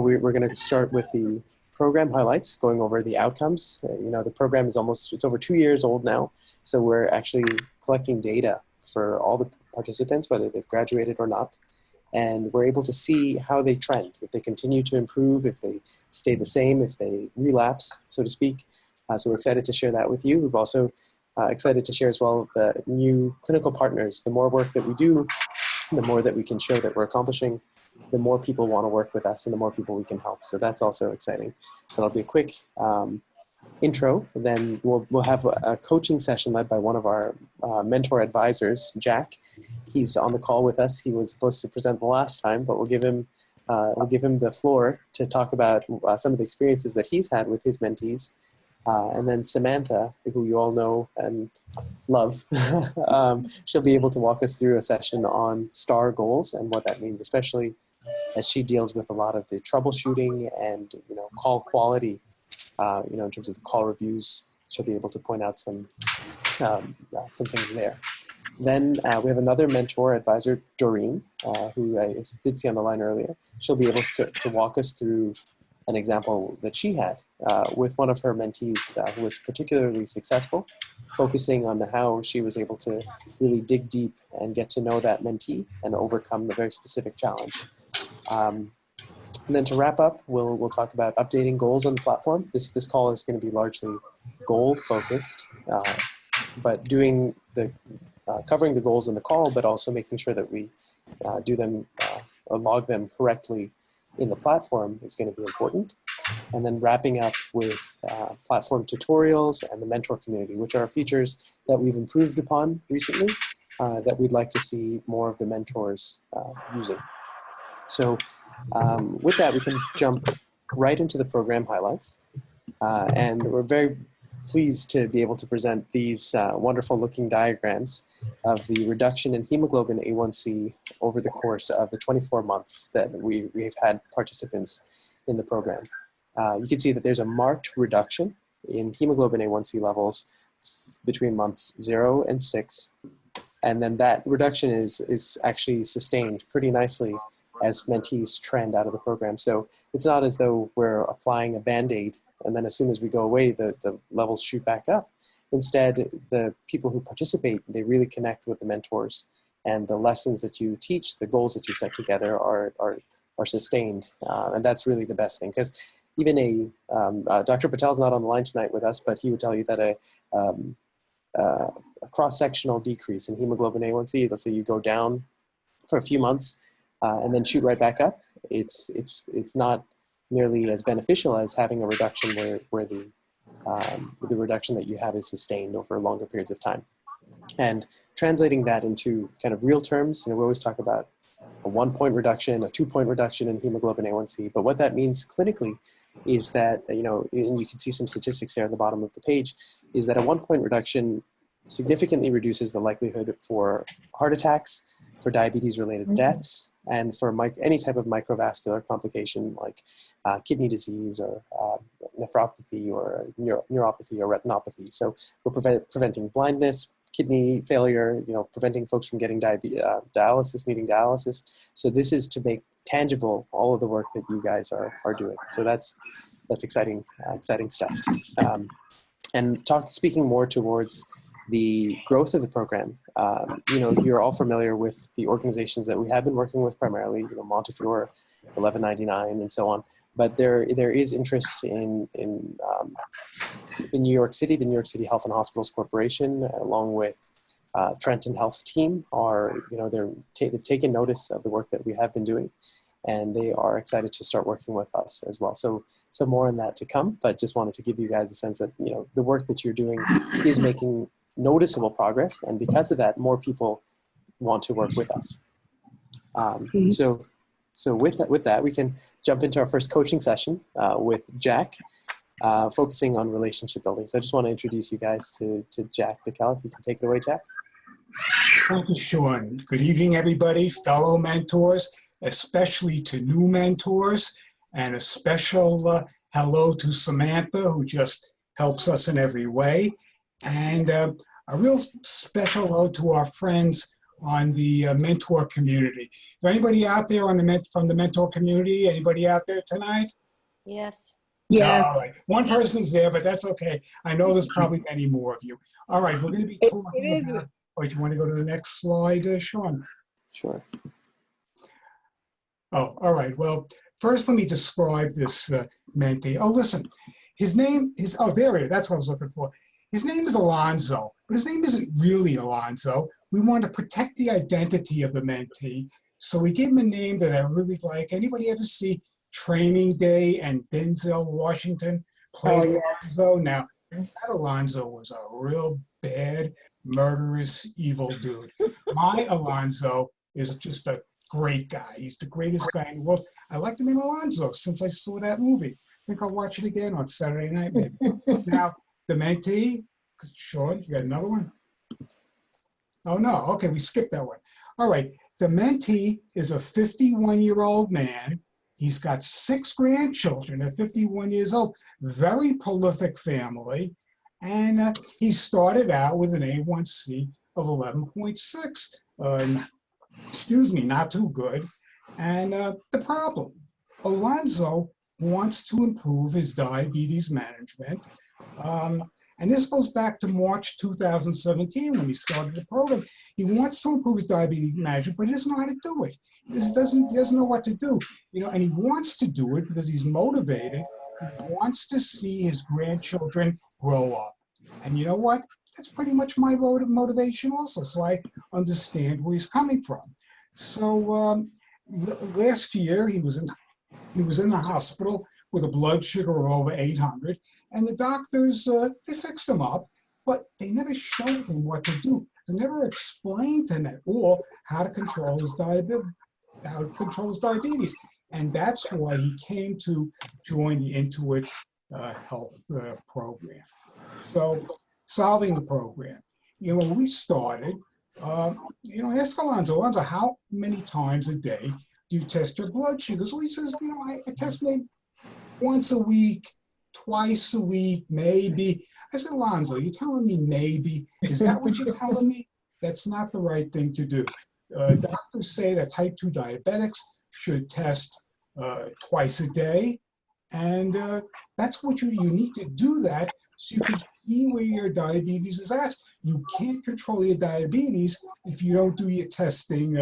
We're going to start with the program highlights, going over the outcomes. The program is it's over 2 years old now. So we're actually collecting data for all the participants, whether they've graduated or not. And we're able to see how they trend, if they continue to improve, if they stay the same, if they relapse, so to speak. So we're excited to share that with you. We've also excited to share as well the new clinical partners. The more work that we do, the more that we can show that we're accomplishing, the more people want to work with us and the more people we can help. So that's also exciting. So that'll be a quick intro. Then we'll have a coaching session led by one of our mentor advisors, Jack. He's on the call with us. He was supposed to present the last time, but we'll give him the floor to talk about some of the experiences that he's had with his mentees. And then Samantha, who you all know and love, she'll be able to walk us through a session on STAR goals and what that means, especially as she deals with a lot of the troubleshooting and call quality. In terms of the call reviews, she'll be able to point out some things there. Then we have another mentor advisor, Doreen, who I did see on the line earlier. She'll be able to walk us through an example that she had with one of her mentees who was particularly successful, focusing on how she was able to really dig deep and get to know that mentee and overcome a very specific challenge. And then to wrap up, we'll talk about updating goals on the platform. This call is going to be largely goal focused, but doing covering the goals in the call, but also making sure that we do them or log them correctly in the platform is going to be important. And then wrapping up with platform tutorials and the mentor community, which are features that we've improved upon recently that we'd like to see more of the mentors using. So with that, we can jump right into the program highlights. And we're very pleased to be able to present these wonderful looking diagrams of the reduction in hemoglobin A1C over the course of the 24 months that we've had participants in the program. You can see that there's a marked reduction in hemoglobin A1C levels between months 0 and 6. And then that reduction is actually sustained pretty nicely as mentees trend out of the program. So it's not as though we're applying a Band-Aid and then as soon as we go away, the levels shoot back up. Instead, the people who participate, they really connect with the mentors, and the lessons that you teach, the goals that you set together are sustained. And that's really the best thing, because even Dr. Patel's not on the line tonight with us, but he would tell you that a cross-sectional decrease in hemoglobin A1C, let's say you go down for a few months, and then shoot right back up, it's not nearly as beneficial as having a reduction where the reduction that you have is sustained over longer periods of time. And translating that into kind of real terms, we always talk about a 1-point reduction, a 2-point reduction in hemoglobin A1C, but what that means clinically is that, and you can see some statistics here at the bottom of the page, is that a 1-point reduction significantly reduces the likelihood for heart attacks, for diabetes-related deaths, and for any type of microvascular complication like kidney disease or nephropathy or neuropathy or retinopathy. So we're preventing blindness, kidney failure, preventing folks from getting dialysis, needing dialysis. So this is to make tangible all of the work that you guys are doing. So that's exciting stuff. And speaking more towards the growth of the program, you're all familiar with the organizations that we have been working with primarily, Montefiore, 1199, and so on. But there is interest in New York City. The New York City Health and Hospitals Corporation, along with Trenton Health Team, they've taken notice of the work that we have been doing, and they are excited to start working with us as well. So more on that to come, but just wanted to give you guys a sense that the work that you're doing is making noticeable progress, and because of that, more people want to work with us. So with that, we can jump into our first coaching session with Jack, focusing on relationship building. So I just want to introduce you guys to Jack Patel. If you can take it away, Jack. Thank you, Sean. Good evening, everybody, fellow mentors, especially to new mentors, and a special hello to Samantha, who just helps us in every way. And a real special hello to our friends on the mentor community. Is there anybody out there on the from the mentor community? Anybody out there tonight? Yes. Yes. All right. One person's there, but that's okay. I know there's probably many more of you. All right. We're going to be It talking is. about. Oh, do you want to go to the next slide, Sean? Sure. Oh, all right. Well, first, let me describe this mentee. Oh, listen. His name is, oh, there it is. That's what I was looking for. His name is Alonzo, but his name isn't really Alonzo. We want to protect the identity of the mentee. So we gave him a name that I really like. Anybody ever see Training Day and Denzel Washington played yes. Alonzo? Now, that Alonzo was a real bad, murderous, evil dude. My Alonzo is just a great guy. He's the greatest guy in the world. I like the name Alonzo since I saw that movie. I think I'll watch it again on Saturday night, maybe. Now, the mentee, Sean, you got another one? Oh, no. Okay, we skipped that one. All right. The mentee is a 51-year-old man. He's got 6 grandchildren at 51 years old. Very prolific family. And he started out with an A1C of 11.6. Excuse me, not too good. And the problem, Alonzo wants to improve his diabetes management. And this goes back to March 2017 when he started the program. He wants to improve his diabetes management, but he doesn't know how to do it. He doesn't know what to do. You know, and he wants to do it because he's motivated. He wants to see his grandchildren grow up. And you know what? That's pretty much my motivation also. So I understand where he's coming from. So last year he was in the hospital with a blood sugar of over 800, and the doctors they fixed him up, but they never showed him what to do. They never explained to him at all how to control his diabetes, and that's why he came to join the Intuit Health program. So, solving the program. You know, when we started, you know, ask Alonzo, how many times a day do you test your blood sugar? So he says, you know, I test maybe once a week, twice a week, maybe. I said, Alonzo, you're telling me maybe? Is that what you're telling me? That's not the right thing to do. Doctors say that type 2 diabetics should test twice a day. And that's what you need to do that so you can see where your diabetes is at. You can't control your diabetes if you don't do your testing.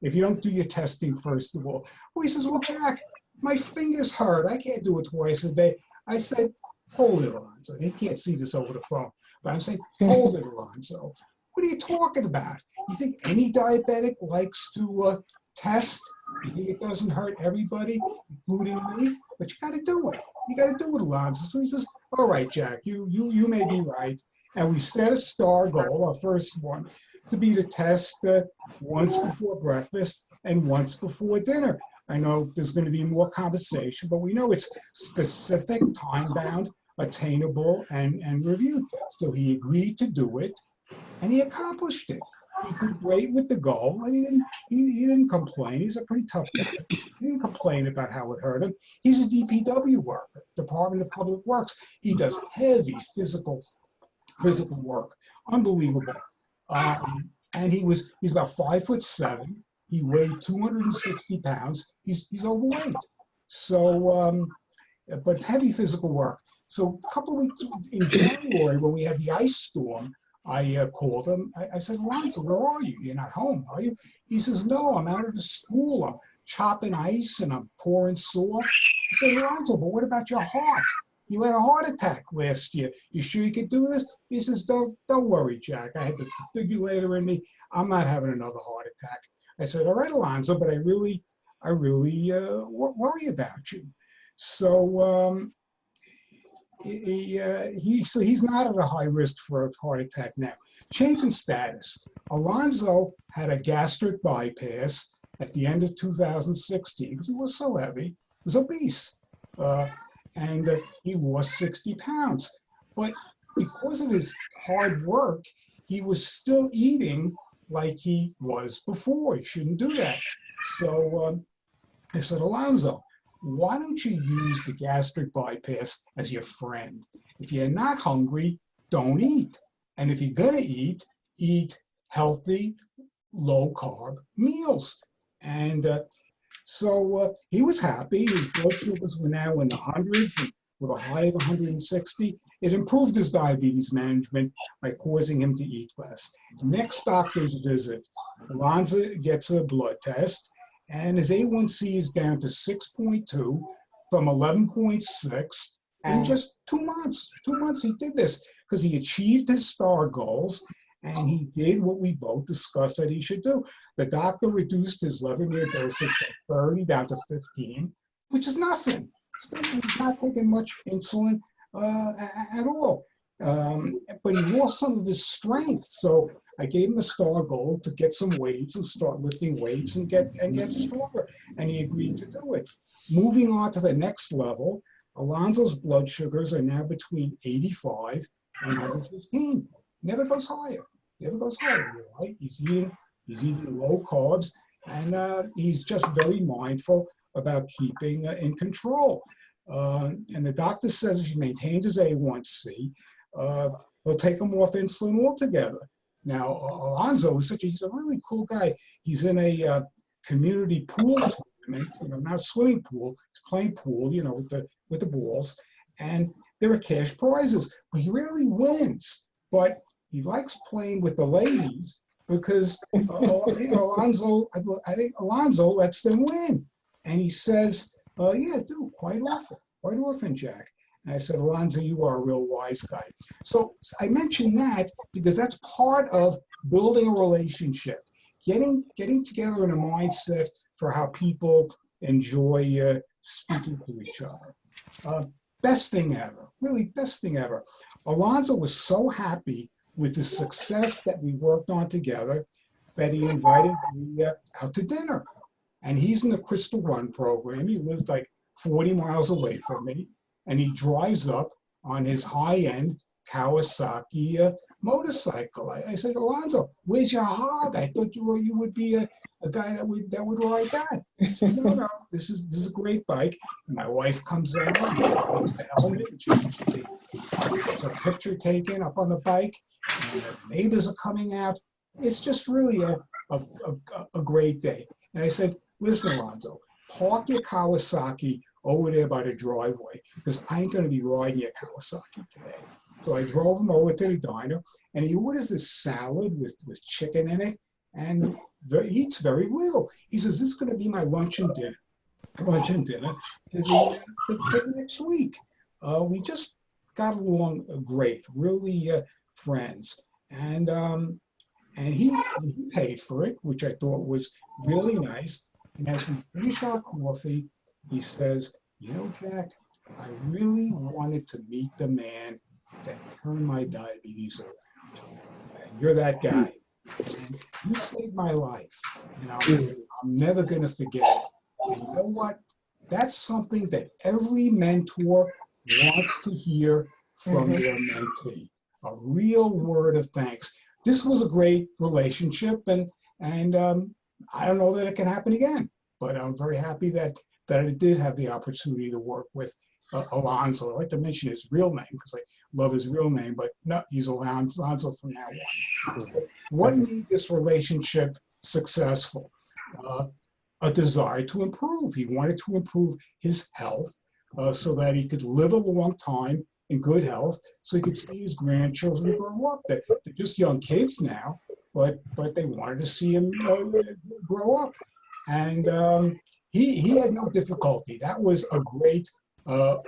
If you don't do your testing first of all. Well, he says, well, Jack, my fingers hurt. I can't do it twice a day. I said, hold it, Alonzo. He can't see this over the phone, but I'm saying, hold it, Alonzo. What are you talking about? You think any diabetic likes to test? You think it doesn't hurt everybody, including me? But you got to do it. You got to do it, Alonzo. So he says, all right, Jack, you may be right. And we set a STAR goal, our first one, to be to test once before breakfast and once before dinner. I know there's going to be more conversation, but we know it's specific, time-bound, attainable, and reviewed. So he agreed to do it, and he accomplished it. He did great with the goal, and he didn't complain. He's a pretty tough guy. He didn't complain about how it hurt him. He's a DPW worker, Department of Public Works. He does heavy physical work, unbelievable. And he's about 5'7". He weighed 260 pounds. He's overweight. So, but it's heavy physical work. So a couple of weeks in January, when we had the ice storm, I called him. I said, Alonzo, where are you? You're not home, are you? He says, no, I'm out of the school. I'm chopping ice and I'm pouring salt. I said, Alonzo, but what about your heart? You had a heart attack last year. You sure you could do this? He says, don't worry, Jack. I had the defibrillator in me. I'm not having another heart attack. I said, all right, Alonzo, but I really worry about you. So he's not at a high risk for a heart attack now. Change in status. Alonzo had a gastric bypass at the end of 2016 because he was so heavy. He was obese. And he lost 60 pounds. But because of his hard work, he was still eating like he was before. He shouldn't do that. So I said, Alonzo, why don't you use the gastric bypass as your friend? If you're not hungry, don't eat. And if you're gonna eat healthy, low-carb meals. And so he was happy. His blood sugars were now in the hundreds, and with a high of 160. It improved his diabetes management by causing him to eat less. Next doctor's visit, Alonzo gets a blood test, and his A1C is down to 6.2 from 11.6 in just 2 months. 2 months he did this because he achieved his STAR goals, and he did what we both discussed that he should do. The doctor reduced his 11-year dosage from 30 down to 15, which is nothing. Especially he's not taking much insulin at all. But he lost some of his strength. So I gave him a STAR goal to get some weights and start lifting weights and get stronger. And he agreed to do it. Moving on to the next level, Alonzo's blood sugars are now between 85 and 115. Never goes higher. Never goes higher. Right? He's eating low carbs, and he's just very mindful about keeping in control. And the doctor says if he maintains his A1C, he'll take him off insulin altogether. Now, Alonzo is he's a really cool guy. He's in a community pool tournament, not a swimming pool, it's playing pool, with the balls. And there are cash prizes, but he rarely wins. But he likes playing with the ladies because Alonzo, I think Alonzo lets them win. And he says, yeah, I do, quite often, Jack. And I said, Alonzo, you are a real wise guy. So I mentioned that because that's part of building a relationship, getting together in a mindset for how people enjoy speaking to each other. Best thing ever, really best thing ever. Alonzo was so happy with the success that we worked on together that he invited me out to dinner. And he's in the Crystal Run program. He lives like 40 miles away from me. And he drives up on his high-end Kawasaki motorcycle. I said, Alonzo, where's your hog? I thought you would be a guy that would ride that. He said, no, this is a great bike. And my wife comes down, takes the helmet, and she gets a picture taken up on the bike. And the neighbors are coming out. It's just really a great day. And I said, listen, Alonzo, park your Kawasaki over there by the driveway because I ain't going to be riding your Kawasaki today. So I drove him over to the diner, and he orders this salad with chicken in it, and he eats very little. He says, this is going to be my lunch and dinner for the next week. We just got along great, really friends. And he paid for it, which I thought was really nice. And as we finish our coffee, he says, Jack, I really wanted to meet the man that turned my diabetes around. And you're that guy. And you saved my life. And I'm never going to forget it. And you know what? That's something that every mentor wants to hear from their mentee. A real word of thanks. This was a great relationship, and I don't know that it can happen again, but I'm very happy that I did have the opportunity to work with Alonzo. I like to mention his real name because I love his real name, but no, he's Alonzo from now on. What made this relationship successful? A desire to improve. He wanted to improve his health so that he could live a long time in good health, so he could see his grandchildren grow up. They're just young kids now, but they wanted to see him grow up. And he had no difficulty. That was a great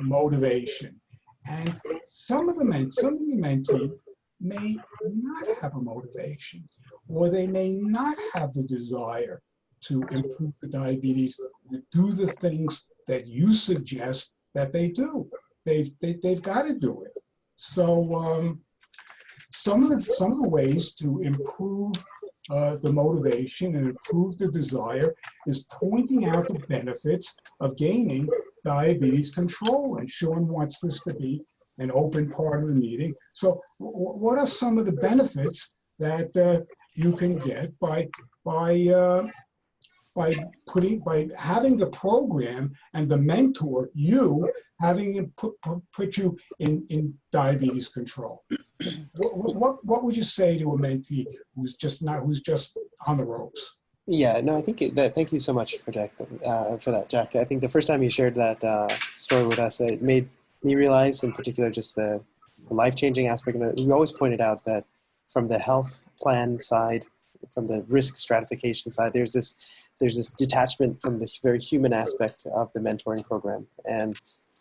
motivation. And some of the mentees may not have a motivation, or they may not have the desire to improve the diabetes, to do the things that you suggest that they do. They've got to do it. So some of the ways to improve the motivation and improve the desire is pointing out the benefits of gaining diabetes control. And Sean wants this to be an open part of the meeting. So what are some of the benefits that you can get by having the program and the mentor, you having it put you in diabetes control? What would you say to a mentee who's just on the ropes. Yeah, no, I think that. Thank you so much for that, Jack. I think the first time you shared that story with us, it made me realize, in particular, just the life-changing aspect of it. We always pointed out that from the health plan side, from the risk stratification side, there's this detachment from the very human aspect of the mentoring program, and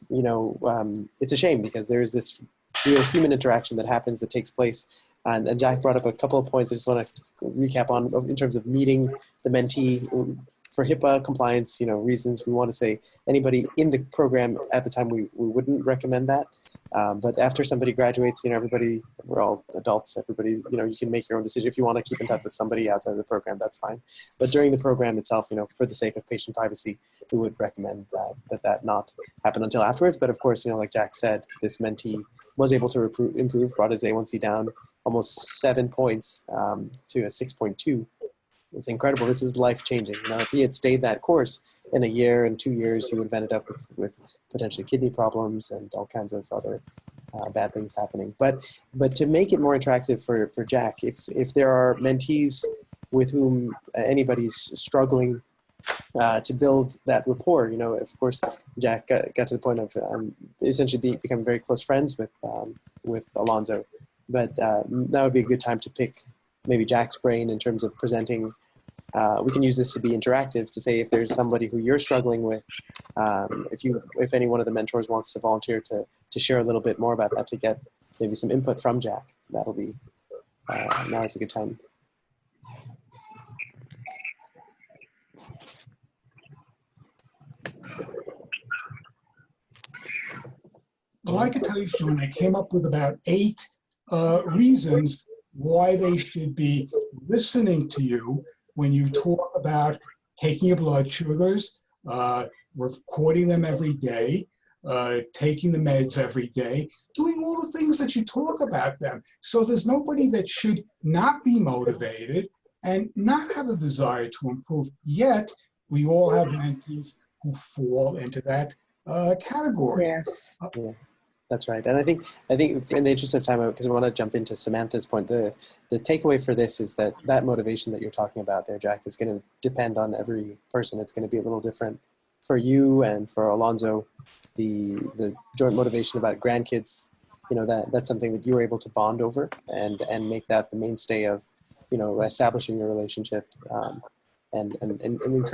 it's a shame because there's this real human interaction that happens, that takes place. And Jack brought up a couple of points I just want to recap on in terms of meeting the mentee for HIPAA compliance, reasons. We want to say anybody in the program at the time, we wouldn't recommend that. But after somebody graduates, everybody, we're all adults, everybody, you can make your own decision. If you want to keep in touch with somebody outside of the program, that's fine. But during the program itself, for the sake of patient privacy, we would recommend that not happen until afterwards. But of course, like Jack said, this mentee was able to improve, brought his A1C down almost 7 points to a 6.2. It's incredible. This is life-changing. If he had stayed that course in a year and 2 years, he would have ended up with potentially kidney problems and all kinds of other bad things happening. But to make it more attractive for Jack, if there are mentees with whom anybody's struggling to build that rapport, of course, Jack got to the point of essentially becoming very close friends with Alonzo. But that would be a good time to pick maybe Jack's brain in terms of presenting. We can use this to be interactive, to say if there's somebody who you're struggling with, if any one of the mentors wants to volunteer to share a little bit more about that, to get maybe some input from Jack, that'll be, now is a good time. Well, I can tell you, Sean, I came up with about 8 reasons why they should be listening to you when you talk about taking your blood sugars, recording them every day, taking the meds every day, doing all the things that you talk about them. So there's nobody that should not be motivated and not have a desire to improve. Yet we all have mentees who fall into that category. Yes. Yeah. That's right. And I think in the interest of time, because I want to jump into Samantha's point, the takeaway for this is that motivation that you're talking about there, Jack, is going to depend on every person. It's going to be a little different for you and for Alonzo. The joint motivation about grandkids, that's something that you were able to bond over and make that the mainstay of, establishing your relationship. And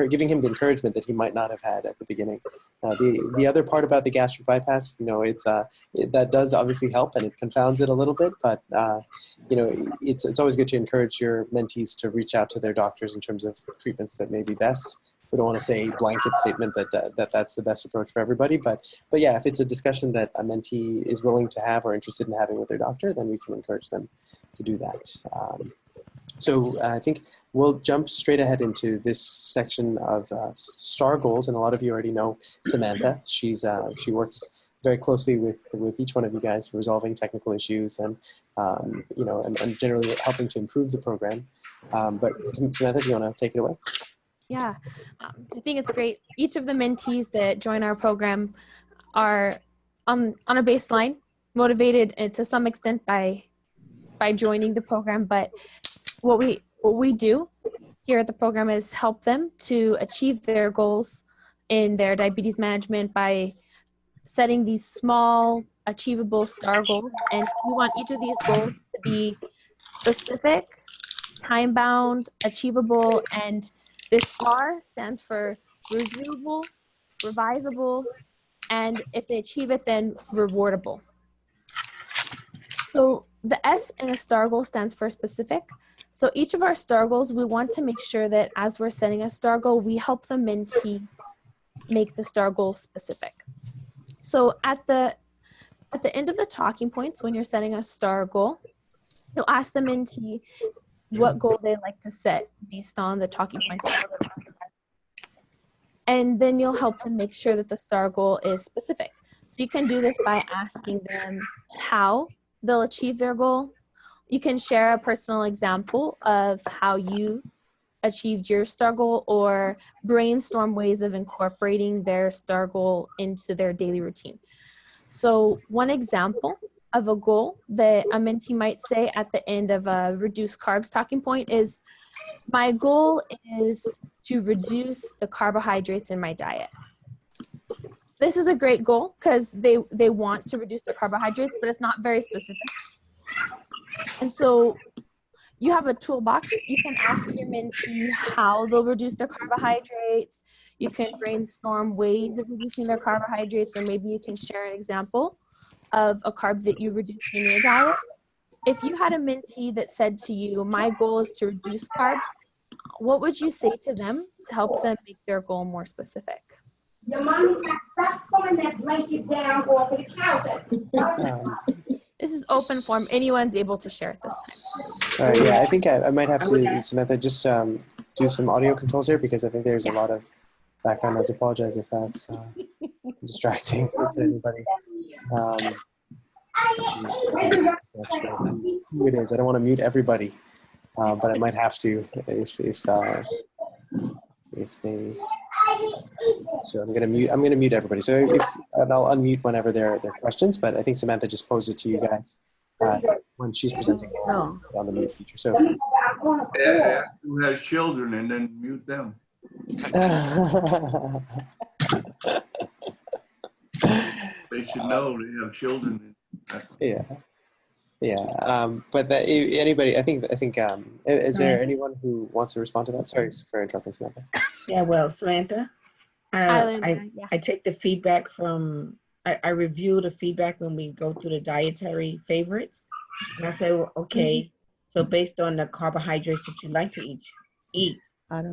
giving him the encouragement that he might not have had at the beginning. The other part about the gastric bypass, that does obviously help, and it confounds it a little bit. But it's always good to encourage your mentees to reach out to their doctors in terms of treatments that may be best. We don't want to say blanket statement that that's the best approach for everybody. But yeah, if it's a discussion that a mentee is willing to have or interested in having with their doctor, then we can encourage them to do that. So I think we'll jump straight ahead into this section of STAR goals, and a lot of you already know Samantha. She works very closely with each one of you guys for resolving technical issues and and generally helping to improve the program. But Samantha, do you want to take it away? Yeah, I think it's great. Each of the mentees that join our program are on a baseline motivated to some extent by joining the program, but what we do here at the program is help them to achieve their goals in their diabetes management by setting these small, achievable STAR goals. And we want each of these goals to be specific, time-bound, achievable, and this R stands for reviewable, revisable, and if they achieve it, then rewardable. So the S in a STAR goal stands for specific. So each of our STAR goals, we want to make sure that as we're setting a STAR goal, we help the mentee make the STAR goal specific. So at the end of the talking points, when you're setting a STAR goal, you'll ask the mentee what goal they like to set based on the talking points. And then you'll help them make sure that the STAR goal is specific. So you can do this by asking them how they'll achieve their goal. You can share a personal example of how you've achieved your STAR goal, or brainstorm ways of incorporating their STAR goal into their daily routine. So one example of a goal that a mentee might say at the end of a reduced carbs talking point is, My goal is to reduce the carbohydrates in my diet. This is a great goal because they want to reduce their carbohydrates, but it's not very specific. And so you have a toolbox. You can ask your mentee how they'll reduce their carbohydrates. You can brainstorm ways of reducing their carbohydrates, or maybe you can share an example of a carb that you reduced in your diet. If you had a mentee that said to you, my goal is to reduce carbs, what would you say to them to help them make their goal more specific? Your mommy's got stop pulling that blanket down off of the couch. This is open form. Anyone's able to share at this Sorry, yeah, I think I might have to, Samantha, just do some audio controls here because I think there's a lot of background noise. I apologize if that's distracting to anybody. I'm not sure who it is. I don't want to mute everybody, but I might have to if they. So I'm gonna mute everybody. So and I'll unmute whenever there are questions. But I think Samantha just posed it to you guys when she's presenting on the mute feature. So yeah, who has children and then mute them. They should know they have children. Yeah. But anybody, I think. Is there anyone who wants to respond to that? Sorry for interrupting, Samantha. Yeah, well, Samantha, time. I take the feedback from, I review the feedback when we go through the dietary favorites. And I say, well, okay, so based on the carbohydrates that you like to eat,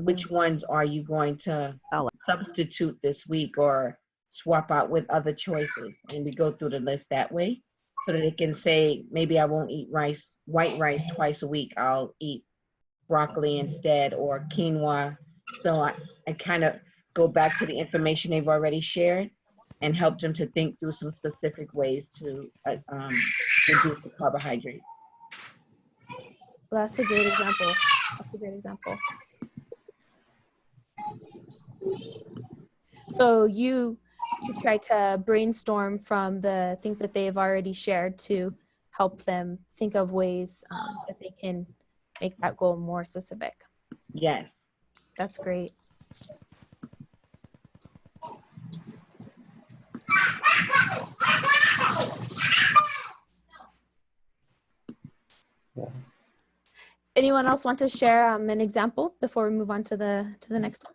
which ones are you going to substitute this week or swap out with other choices? And we go through the list that way so that it can say, maybe I won't eat white rice twice a week. I'll eat broccoli instead, or quinoa. So I kind of go back to the information they've already shared and help them to think through some specific ways to reduce the carbohydrates. Well, that's a great example. So you try to brainstorm from the things that they've already shared to help them think of ways that they can make that goal more specific. Yes. That's great. Yeah. Anyone else want to share an example before we move on to the next one?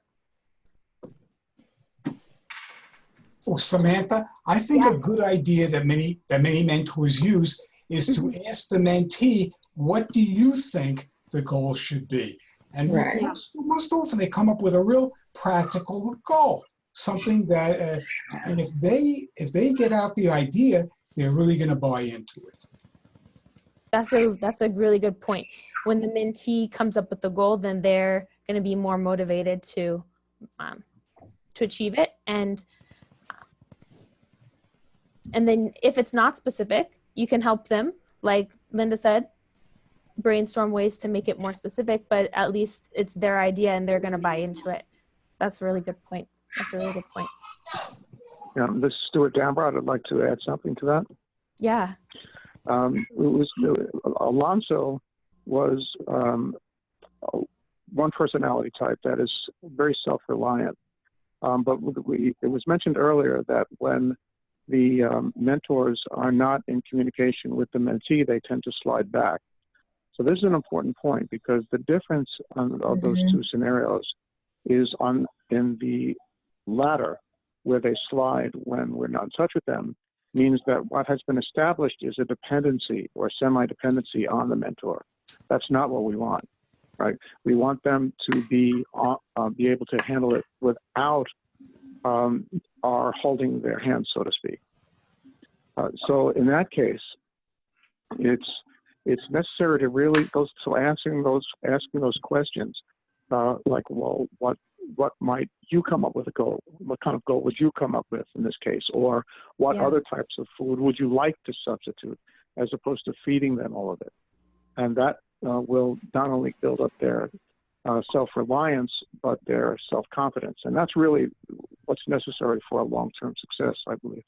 For Samantha, I think a good idea that many mentors use is to ask the mentee, what do you think the goal should be? And most often they come up with a real practical goal, something that, and if they get out the idea, they're really going to buy into it. That's a really good point. When the mentee comes up with the goal, then they're going to be more motivated to achieve it. And then if it's not specific, you can help them, like Linda said, brainstorm ways to make it more specific, but at least it's their idea and they're going to buy into it. That's a really good point. Yeah, this is Stuart Dambrot. I'd like to add something to that. Yeah. Alonso was one personality type that is very self-reliant. But it was mentioned earlier that when the mentors are not in communication with the mentee, they tend to slide back. So this is an important point because the difference of those two scenarios is in the latter, where they slide when we're not in touch with them, means that what has been established is a dependency or semi-dependency on the mentor. That's not what we want, right? We want them to be able to handle it without our holding their hand, so to speak. So in that case, it's necessary to really asking those questions, like, well, what might you come up with a goal? What kind of goal would you come up with in this case? Or what other types of food would you like to substitute, as opposed to feeding them all of it? And that will not only build up their self-reliance, but their self-confidence. And that's really what's necessary for a long-term success, I believe.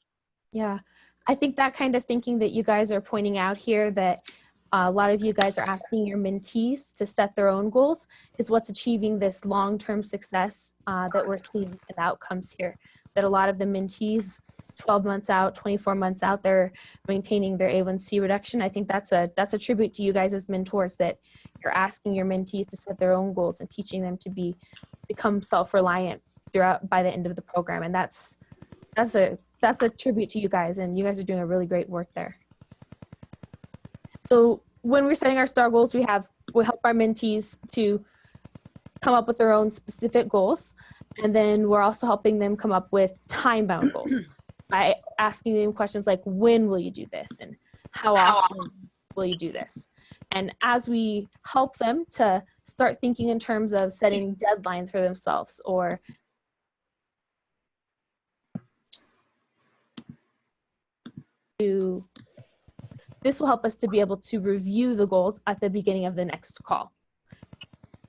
Yeah. I think that kind of thinking that you guys are pointing out here, that a lot of you guys are asking your mentees to set their own goals, is what's achieving this long-term success that we're seeing in the outcomes here. That a lot of the mentees, 12 months out, 24 months out, they're maintaining their A1C reduction. I think that's a tribute to you guys as mentors, that you're asking your mentees to set their own goals and teaching them to become self-reliant throughout by the end of the program. And that's a tribute to you guys, and you guys are doing a really great work there. So when we're setting our STAR goals, we help our mentees to come up with their own specific goals. And then we're also helping them come up with time-bound goals by asking them questions like, when will you do this? And how often will you do this? And as we help them to start thinking in terms of setting deadlines for themselves, or this will help us to be able to review the goals at the beginning of the next call.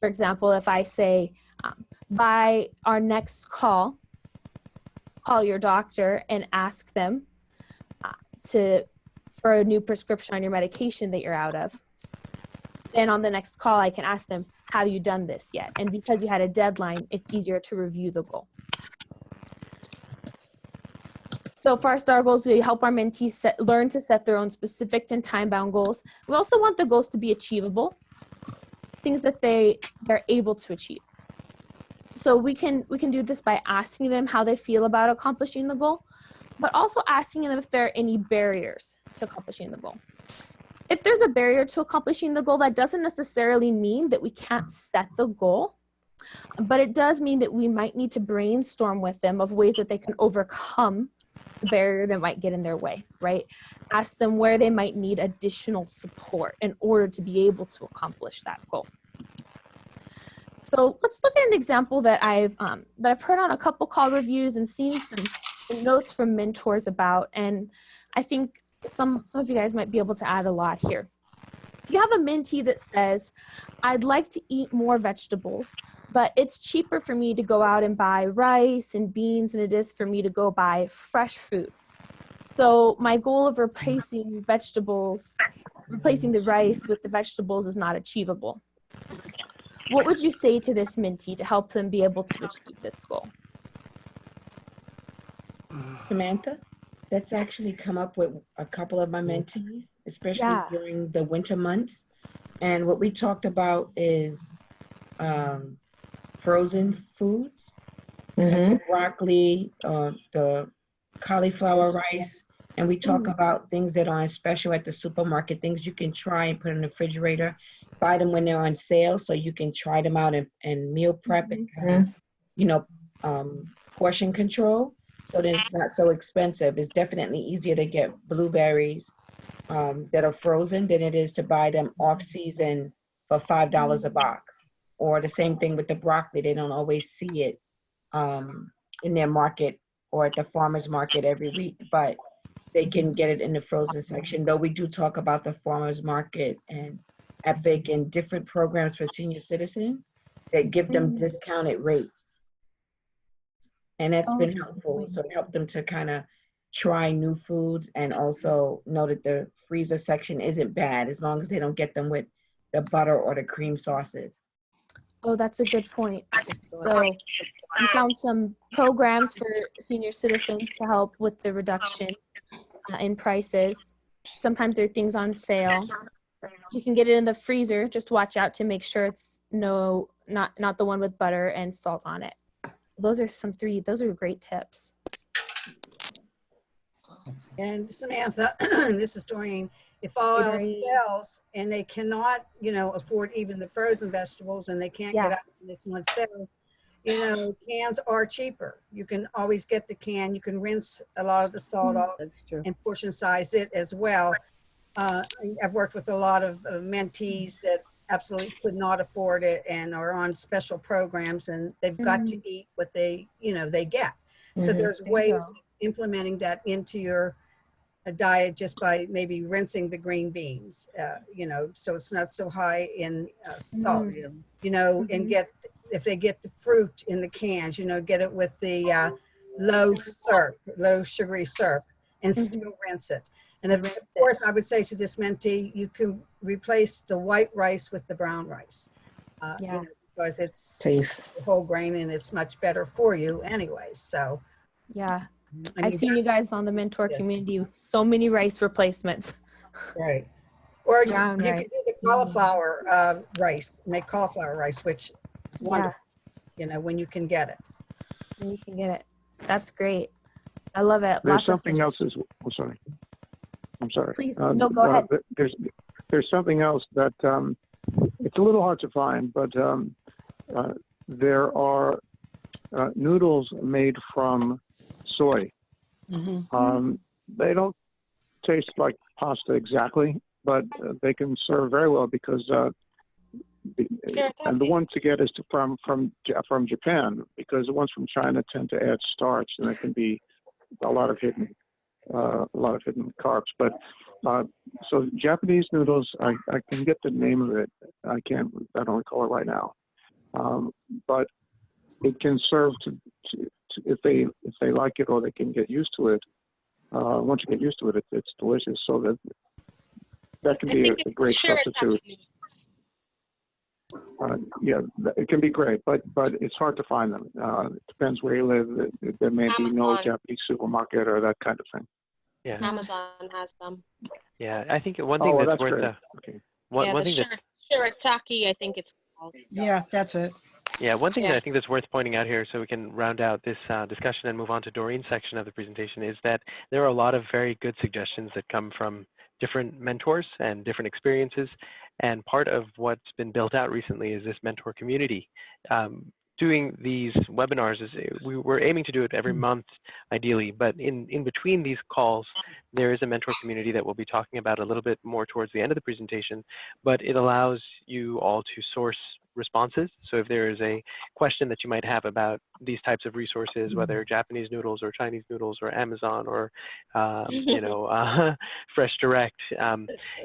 For example, if I say, by our next call your doctor and ask them for a new prescription on your medication that you're out of. Then on the next call, I can ask them, have you done this yet? And because you had a deadline, it's easier to review the goal. So for our STAR goals, we help our mentees learn to set their own specific and time-bound goals. We also want the goals to be achievable, things that they're able to achieve. So we can do this by asking them how they feel about accomplishing the goal, but also asking them if there are any barriers to accomplishing the goal. If there's a barrier to accomplishing the goal, that doesn't necessarily mean that we can't set the goal, but it does mean that we might need to brainstorm with them of ways that they can overcome the barrier that might get in their way, right? Ask them where they might need additional support in order to be able to accomplish that goal. So let's look at an example that I've heard on a couple call reviews and seen some notes from mentors about, and I think some of you guys might be able to add a lot here. If you have a mentee that says, I'd like to eat more vegetables, but it's cheaper for me to go out and buy rice and beans than it is for me to go buy fresh food. So my goal of replacing the rice with the vegetables is not achievable. What would you say to this mentee to help them be able to achieve this goal? Samantha, that's actually come up with a couple of my mentees, especially during the winter months. And what we talked about is frozen foods, broccoli, the cauliflower rice. And we talk about things that are on special at the supermarket, things you can try and put in the refrigerator, buy them when they're on sale so you can try them out and meal prep and, portion control so that it's not so expensive. It's definitely easier to get blueberries that are frozen than it is to buy them off season for $5 a box. Or the same thing with the broccoli. They don't always see it in their market or at the farmer's market every week, but they can get it in the frozen section. Though we do talk about the farmer's market and EPIC and different programs for senior citizens that give them discounted rates. And that's been helpful. So it helped them to kind of try new foods and also know that the freezer section isn't bad as long as they don't get them with the butter or the cream sauces. Oh, that's a good point. So you found some programs for senior citizens to help with the reduction in prices. Sometimes there are things on sale. You can get it in the freezer. Just watch out to make sure it's not the one with butter and salt on it. Those are great tips. And Samantha, this is Doreen. If all else fails and they cannot, afford even the frozen vegetables and they can't get out of this one sale, cans are cheaper. You can always get the can. You can rinse a lot of the salt off and portion size it as well. I've worked with a lot of mentees that absolutely could not afford it and are on special programs, and they've got to eat what they get. So there's ways of implementing that into your diet just by maybe rinsing the green beans, so it's not so high in salt, and if they get the fruit in the cans, get it with the low sugary syrup, and Mhm. still rinse it. And of course, I would say to this mentee, you can replace the white rice with the brown rice. You Yeah. know, because it's Taste. whole grain and it's much better for you anyways. So, Yeah. I mean, I've seen you that's guys on the mentor yeah. community, so many rice replacements. right. Or you Brown can rice. do the cauliflower rice, make cauliflower rice, which is Yeah, wonderful, you know, when you can get it. and you can get it. That's great. I love it. There's Lots of something else suggestions. as, I'm sorry. Please, no, go ahead. There's something else that it's a little hard to find, but there are noodles made from soy. They don't taste like pasta exactly, but they can serve very well because and the one to get is from Japan, because the ones from China tend to add starch, and there can be a lot of hidden carbs. But so Japanese noodles, I can get the name of it. I don't recall it right now. But it can serve to if they like it, or they can get used to it. Once you get used to it, it's delicious. So that can be a great substitute. Yeah, it can be great, but it's hard to find them. It depends where you live. There may be no Japanese supermarket or that kind of thing. Yeah. Amazon has them. Yeah, I think one thing that's worth one thing shirataki, I think it's called. Yeah, that's it. Yeah, one thing that I think that's worth pointing out here, so we can round out this discussion and move on to Doreen's section of the presentation, is that there are a lot of very good suggestions that come from different mentors and different experiences. And part of what's been built out recently is this mentor community. Doing these webinars, we're aiming to do it every month, ideally, but in between these calls, there is a mentor community that we'll be talking about a little bit more towards the end of the presentation, but it allows you all to source responses. So if there is a question that you might have about these types of resources, whether Japanese noodles or Chinese noodles or Amazon or, Fresh Direct,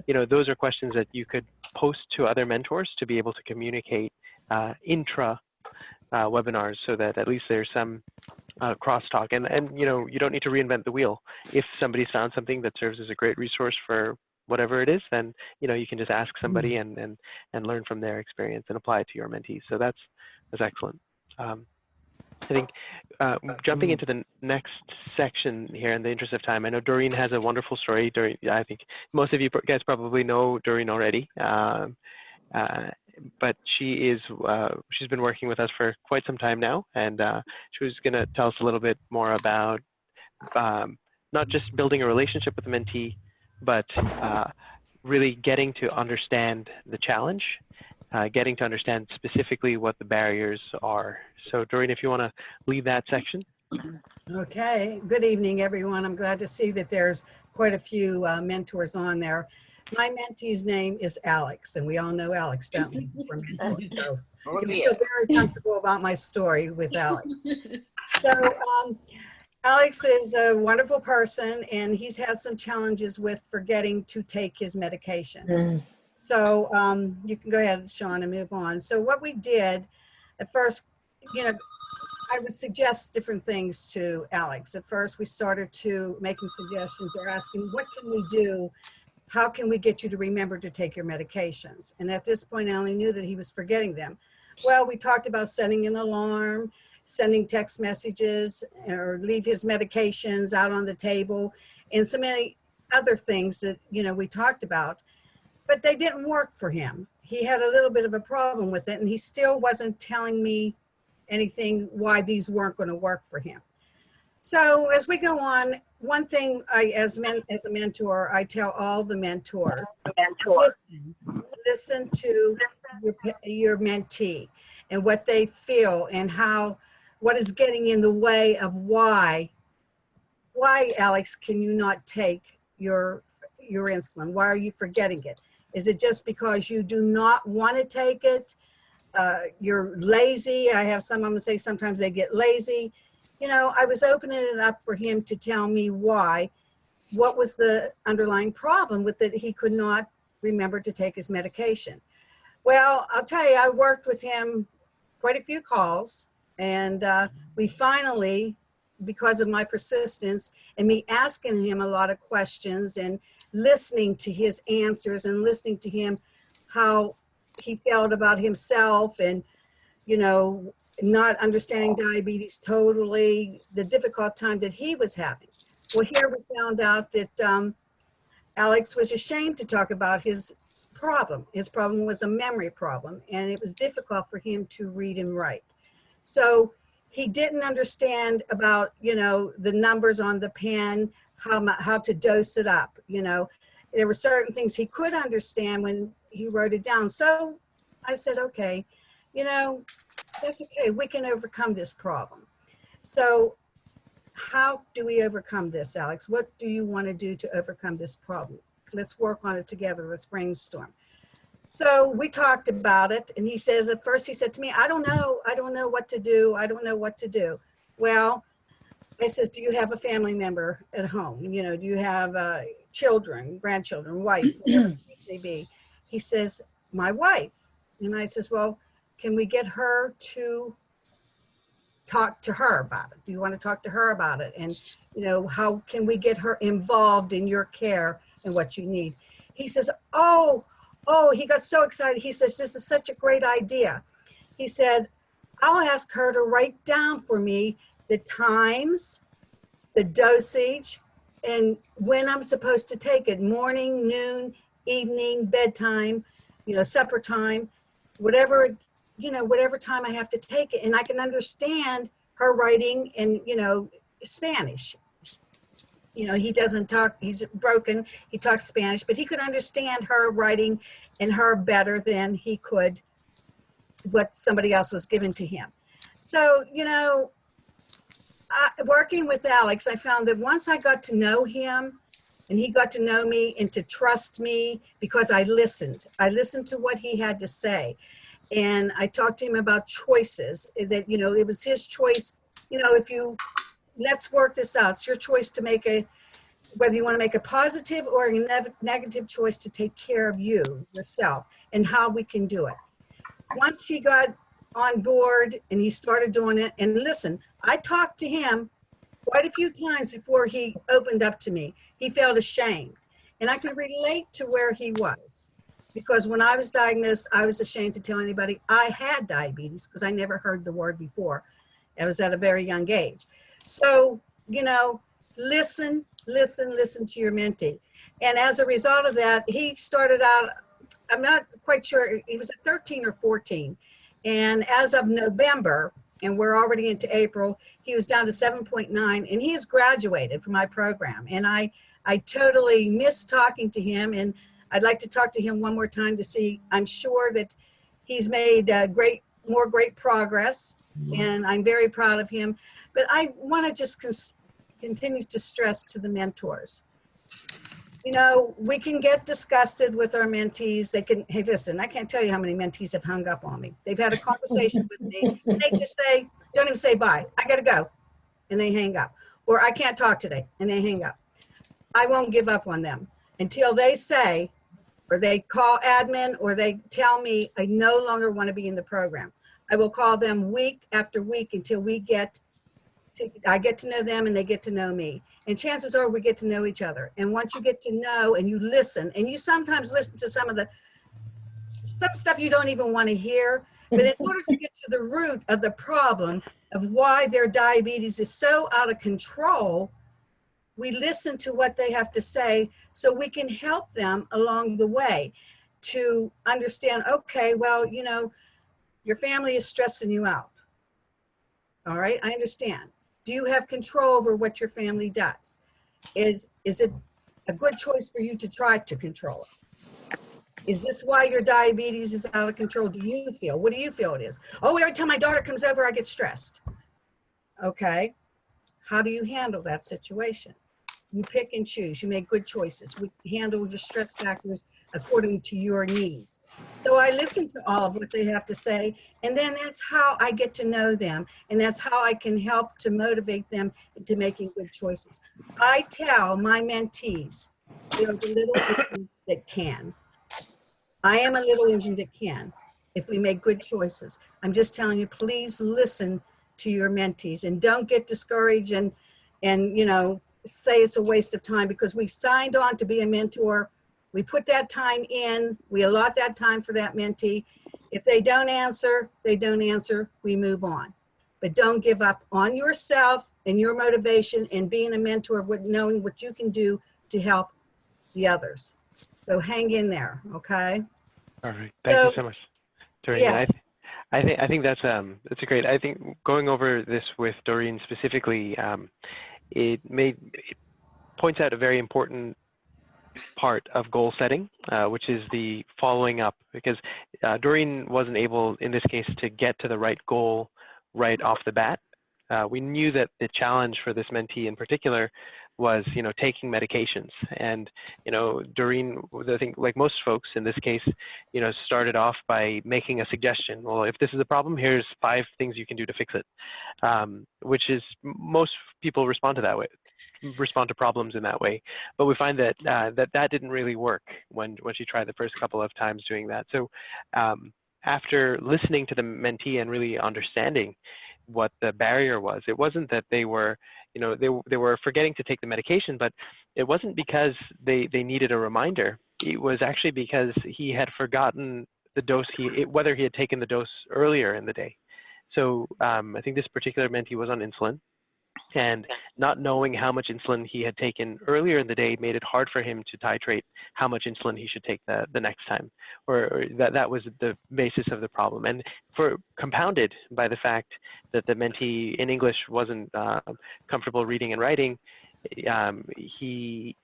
those are questions that you could post to other mentors to be able to communicate intra webinars, so that at least there's some crosstalk, and you don't need to reinvent the wheel. If somebody's found something that serves as a great resource for whatever it is, then you can just ask somebody and learn from their experience and apply it to your mentees. So that's excellent. I think jumping into the next section here in the interest of time, I know Doreen has a wonderful story. I think most of you guys probably know Doreen already. But she's been working with us for quite some time now, and she was going to tell us a little bit more about not just building a relationship with the mentee, but really getting to understand the challenge, getting to understand specifically what the barriers are. So Doreen, if you want to lead that section. Okay, good evening, everyone. I'm glad to see that there's quite a few mentors on there. My mentee's name is Alex, and we all know Alex, don't we? So you can feel very comfortable about my story with Alex. So Alex is a wonderful person, and he's had some challenges with forgetting to take his medications. So you can go ahead, Sean, and move on. So what we did at first, I would suggest different things to Alex. At first, we started to making suggestions or asking, what can we do? How can we get you to remember to take your medications? And at this point, I only knew that he was forgetting them. Well, we talked about setting an alarm, sending text messages, or leave his medications out on the table, and so many other things that, we talked about, but they didn't work for him. He had a little bit of a problem with it, and he still wasn't telling me anything why these weren't going to work for him. So as we go on, one thing as a mentor, I tell all the mentors, listen to your mentee and what they feel and what is getting in the way of why, Alex, can you not take your insulin? Why are you forgetting it? Is it just because you do not want to take it? You're lazy. I have some of them say sometimes they get lazy. I was opening it up for him to tell me what was the underlying problem with it. He could not remember to take his medication. Well, I'll tell you, I worked with him quite a few calls, and we finally because of my persistence and me asking him a lot of questions and listening to his answers and listening to him, how he felt about himself and, you know, not understanding diabetes totally, the difficult time that he was having. Well, here we found out that Alex was ashamed to talk about his problem. His problem was a memory problem, and it was difficult for him to read and write. So he didn't understand about, you know, the numbers on the pen, how to dose it up. You know, there were certain things he could understand when he wrote it down. So I said, okay, you know, that's okay. We can overcome this problem. So how do we overcome this, Alex? What do you want to do to overcome this problem? Let's work on it together. Let's brainstorm. So we talked about it, and he says, at first he said to me, I don't know what to do. I don't know what to do. Well, I says, do you have a family member at home? You know, do you have children, grandchildren, wife, whatever it may be? He says, my wife. And I says, well, can we get her to talk to her about it? Do you want to talk to her about it? And, you know, how can we get her involved in your care and what you need? He says, oh, he got so excited. He says, this is such a great idea. He said, I'll ask her to write down for me the times, the dosage, and when I'm supposed to take it, morning, noon, evening, bedtime, you know, supper time, whatever, you know, whatever time I have to take it. And I can understand her writing in, you know, Spanish. You know, he doesn't talk, he's broken, he talks Spanish, but he could understand her writing and her better than he could what somebody else was given to him. So, you know, working with Alex, I found that once I got to know him and he got to know me and to trust me because I listened to what he had to say. And I talked to him about choices that, you know, it was his choice. You know, let's work this out. It's your choice to make whether you want to make a positive or a negative choice to take care of you, yourself, and how we can do it. Once he got on board and he started doing it, and listen, I talked to him quite a few times before he opened up to me. He felt ashamed. And I could relate to where he was. Because when I was diagnosed, I was ashamed to tell anybody I had diabetes because I never heard the word before. I was at a very young age. So, you know, listen to your mentee. And as a result of that, he started out, I'm not quite sure, he was at 13 or 14. And as of November, and we're already into April, he was down to 7.9, and he has graduated from my program. And I totally miss talking to him, and I'd like to talk to him one more time to see. I'm sure that he's made more great progress, and I'm very proud of him. But I want to just continue to stress to the mentors. You know, we can get disgusted with our mentees. They can, hey, listen, I can't tell you how many mentees have hung up on me. They've had a conversation with me, and they just say, don't even say bye. I got to go. And they hang up. Or I can't talk today, and they hang up. I won't give up on them until they say, or they call admin, or they tell me I no longer want to be in the program. I will call them week after week until I get to know them and they get to know me. And chances are we get to know each other. And once you get to know and you listen, and you sometimes listen to some stuff you don't even want to hear, but in order to get to the root of the problem of why their diabetes is so out of control, we listen to what they have to say so we can help them along the way to understand, okay, well, you know, your family is stressing you out. All right, I understand. Do you have control over what your family does? Is it a good choice for you to try to control it? Is this why your diabetes is out of control? Do you feel? What do you feel it is? Oh, every time my daughter comes over, I get stressed. Okay. How do you handle that situation? You pick and choose. You make good choices. We handle your stress factors according to your needs. So I listen to all of what they have to say, and then that's how I get to know them, and that's how I can help to motivate them into making good choices. I tell my mentees, they're the little engine that can. I am a little engine that can if we make good choices. I'm just telling you, please listen to your mentees, and don't get discouraged and you know, say it's a waste of time, because we signed on to be a mentor. We put that time in, we allot that time for that mentee. If they don't answer, they don't answer, we move on. But don't give up on yourself and your motivation and being a mentor with knowing what you can do to help the others. So hang in there, okay? All right. Thank you so much, Doreen. Yeah. I think that's a great. I think going over this with Doreen specifically, it points out a very important part of goal setting, which is the following up, because Doreen wasn't able in this case to get to the right goal right off the bat. We knew that the challenge for this mentee in particular was, you know, taking medications. And, you know, Doreen, I think like most folks in this case, you know, started off by making a suggestion. Well, if this is a problem, here's 5 things you can do to fix it, which is most people respond to that way, respond to problems in that way. But we find that that didn't really work when she tried the first couple of times doing that. So after listening to the mentee and really understanding what the barrier was, it wasn't that they were, you know, they were forgetting to take the medication, but it wasn't because they needed a reminder. It was actually because he had forgotten the dose, whether he had taken the dose earlier in the day. So I think this particular mentee was on insulin, and not knowing how much insulin he had taken earlier in the day made it hard for him to titrate how much insulin he should take the next time, or that was the basis of the problem. And compounded by the fact that the mentee in English wasn't comfortable reading and writing, he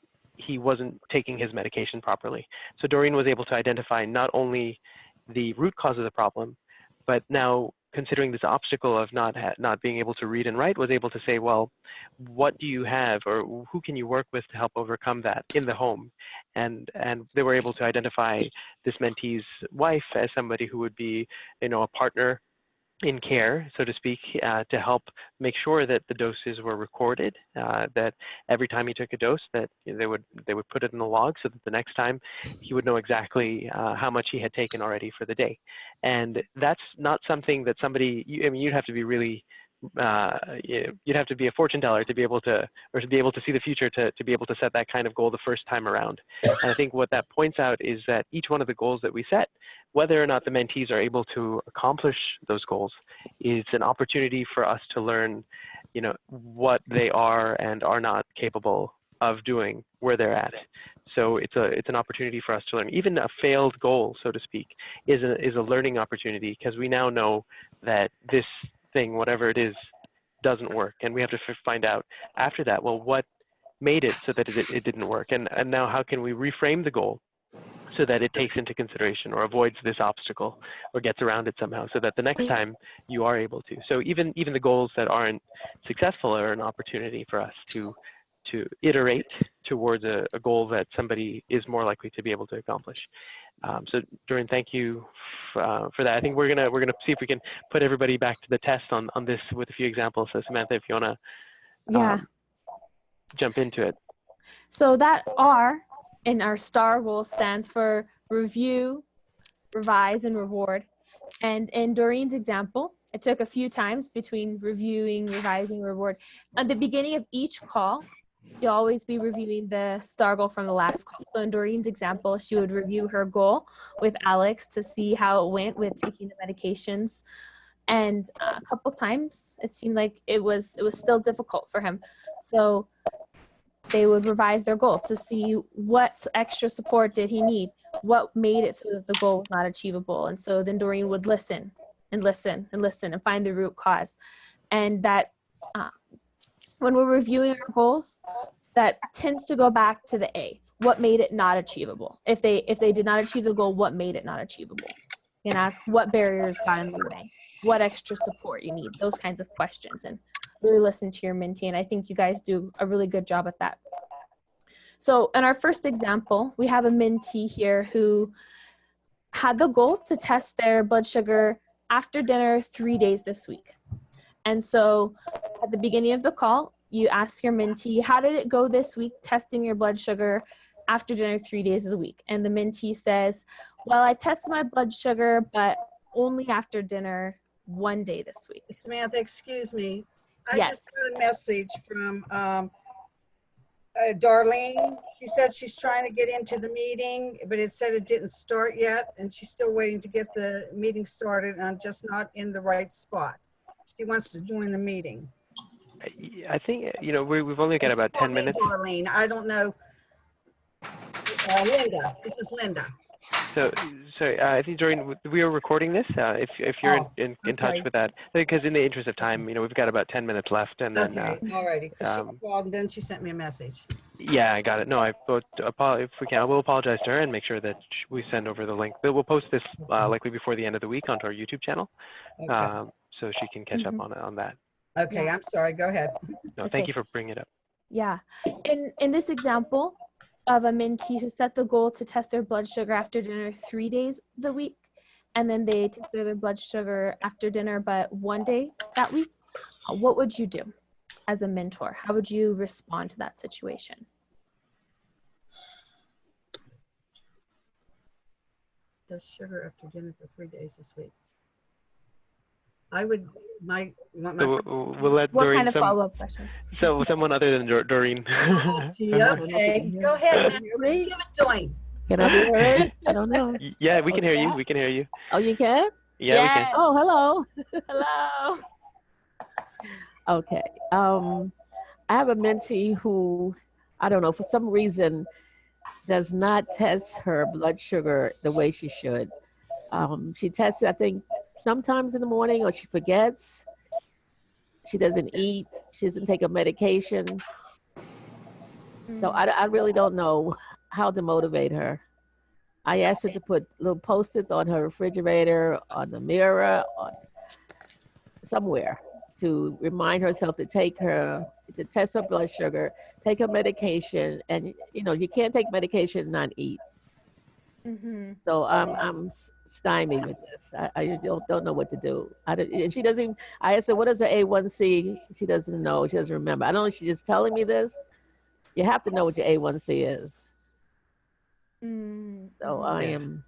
wasn't taking his medication properly. So Doreen was able to identify not only the root cause of the problem, but now, considering this obstacle of not being able to read and write, was able to say, well, what do you have, or who can you work with to help overcome that in the home? And they were able to identify this mentee's wife as somebody who would be, you know, a partner in care, so to speak, to help make sure that the doses were recorded, that every time he took a dose, that they would put it in the log, so that the next time he would know exactly how much he had taken already for the day. And that's not something that somebody, I mean, you'd have to be really, you'd have to be a fortune teller to be able to, or to be able to see the future to be able to set that kind of goal the first time around. And I think what that points out is that each one of the goals that we set, whether or not the mentees are able to accomplish those goals, is an opportunity for us to learn, you know, what they are and are not capable of doing where they're at. So it's an opportunity for us to learn. Even a failed goal, so to speak, is a learning opportunity, because we now know that this thing, whatever it is, doesn't work, and we have to find out after that, well, what made it so that it didn't work, and now how can we reframe the goal so that it takes into consideration or avoids this obstacle or gets around it somehow, so that the next time you are able to. So even the goals that aren't successful are an opportunity for us to iterate towards a goal that somebody is more likely to be able to accomplish. So Doreen, thank you for that. I think we're gonna see if we can put everybody back to the test on this with a few examples. So Samantha, if you wanna jump into it. So that R in our STAR goal stands for review, revise, and reward. And in Doreen's example, it took a few times between reviewing, revising, reward. At the beginning of each call, you'll always be reviewing the STAR goal from the last call. So in Doreen's example, she would review her goal with Alex to see how it went with taking the medications. And a couple times, it seemed like it was still difficult for him. So they would revise their goal to see what extra support did he need, what made it so that the goal was not achievable. And so then Doreen would listen and listen and listen and find the root cause. And that when we're reviewing our goals, that tends to go back to the A. What made it not achievable? If they did not achieve the goal, what made it not achievable? You can ask what barriers got in the way, what extra support you need, those kinds of questions, and really listen to your mentee. And I think you guys do a really good job at that. So in our first example, we have a mentee here who had the goal to test their blood sugar after dinner 3 days this week. And so at the beginning of the call, you ask your mentee, how did it go this week testing your blood sugar after dinner 3 days of the week? And the mentee says, well, I tested my blood sugar, but only after dinner one day this week. Samantha, excuse me. I Yes. just got a message from Darlene. She said she's trying to get into the meeting, but it said it didn't start yet, and she's still waiting to get the meeting started, and I'm just not in the right spot. She wants to join the meeting. I think, we've only got about 10 minutes. Darlene, I don't know. Linda, this is Linda. So I think, Doreen, we are recording this. If you're in touch with that, because in the interest of time, we've got about 10 minutes left, and then. Okay, all righty. She called and then she sent me a message. Yeah, I got it. No, if we can, I will apologize to her and make sure that we send over the link. But we'll post this likely before the end of the week onto our YouTube channel, so she can catch up on that. Okay, I'm sorry. Go ahead. No, thank you for bringing it up. Yeah, in this example of a mentee who set the goal to test their blood sugar after dinner 3 days the week, and then they tested their blood sugar after dinner but one day that week, what would you do as a mentor? How would you respond to that situation? Does sugar after dinner for 3 days this week. I would, So we'll let what Doreen. Kind of follow-up questions? So someone other than Doreen. Okay, go ahead. Give it to him. Can I be heard? I don't know. Yeah, we can hear you. We can hear you. Oh, you can? Yeah, we can. Oh, hello. Hello. Okay. I have a mentee who, I don't know, for some reason, does not test her blood sugar the way she should. She tests, I think, sometimes in the morning, or she forgets. She doesn't eat. She doesn't take a medication. So I really don't know how to motivate her. I asked her to put little Post-its on her refrigerator, on the mirror, on somewhere to remind herself to test her blood sugar, take her medication, and you can't take medication and not eat. So I'm stymied with this. I don't know what to do. And she doesn't even, I asked her, what is her A1C? She doesn't know. She doesn't remember. I don't know if she's just telling me this. You have to know what your A1C is. So I am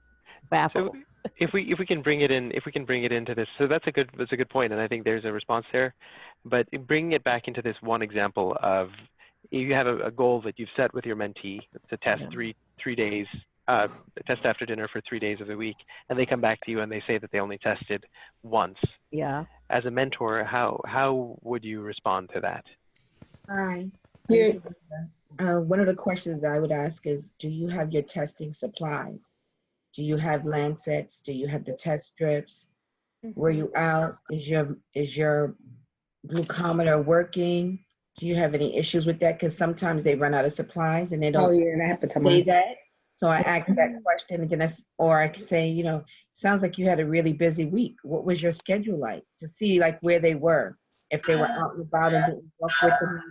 baffled. So if we can bring it into this, so that's a good point, and I think there's a response there. But bringing it back into this one example of, you have a goal that you've set with your mentee to test 3 days, test after dinner for 3 days of the week, and they come back to you and they say that they only tested once. Yeah. As a mentor, how would you respond to that? Hi. Yeah. One of the questions that I would ask is, do you have your testing supplies? Do you have lancets? Do you have the test strips? Were you out? Is your glucometer working? Do you have any issues with that? Because sometimes they run out of supplies and they don't say that. So I ask that question again, or I can say, sounds like you had a really busy week. What was your schedule like? To see where they were, if they were out and about and didn't walk with them.